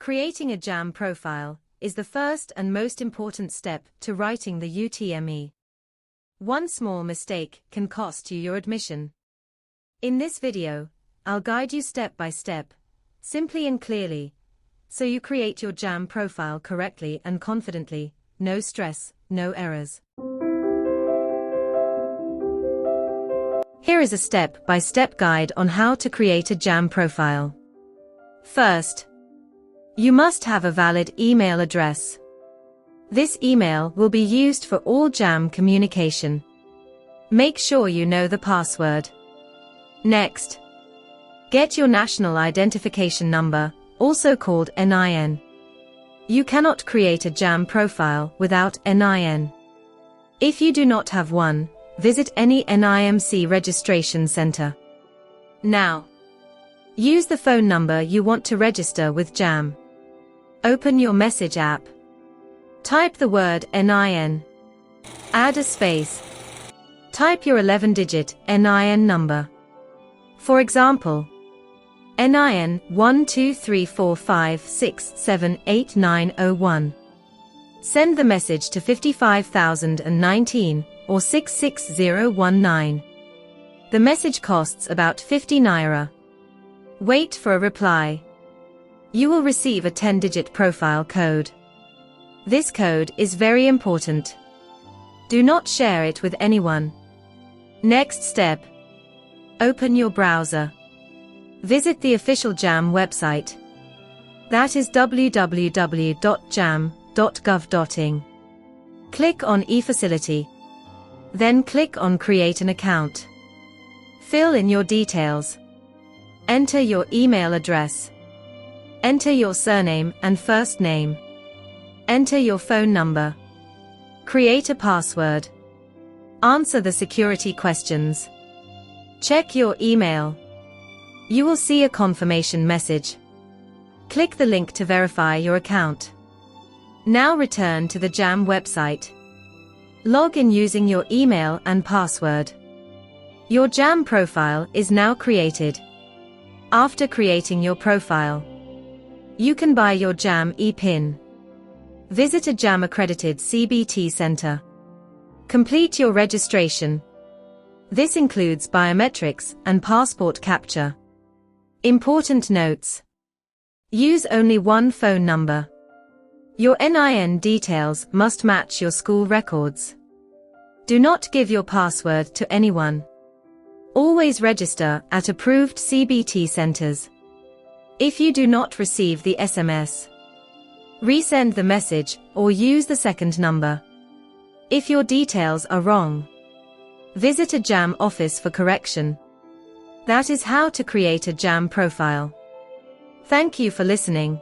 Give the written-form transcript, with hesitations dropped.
Creating a JAMB profile is the first and most important step to writing the UTME. One small mistake can cost you your admission. In this video, I'll guide you step by step, simply and clearly, so you create your JAMB profile correctly and confidently, no stress, no errors. Here is a step-by-step guide on how to create a JAMB profile. First, you must have a valid email address. This email will be used for all JAMB communication. Make sure you know the password. Next, get your National Identification Number, also called NIN. You cannot create a JAMB profile without NIN. If you do not have one, visit any NIMC registration center. Now, use the phone number you want to register with JAMB. Open your message app. Type the word NIN. Add a space. Type your 11-digit NIN number. For example, NIN 12345678901. Send the message to 55019 or 66019. The message costs about 50 naira. Wait for a reply. You will receive a 10-digit profile code. This code is very important. Do not share it with anyone. Next step. Open your browser. Visit the official JAMB website. That is www.jamb.gov.in. Click on eFacility. Then click on Create an account. Fill in your details. Enter your email address. Enter your surname and first name. Enter your phone number. Create a password. Answer the security questions. Check your email. You will see a confirmation message. Click the link to verify your account. Now return to the JAMB website. Log in using your email and password. Your JAMB profile is now created. After creating your profile, you can buy your JAMB e-pin. Visit a JAMB accredited CBT center. Complete your registration. This includes biometrics and passport capture. Important notes. Use only one phone number. Your NIN details must match your school records. Do not give your password to anyone. Always register at approved CBT centers. If you do not receive the SMS, resend the message or use the second number. If your details are wrong, visit a JAMB office for correction. That is how to create a JAMB profile. Thank you for listening.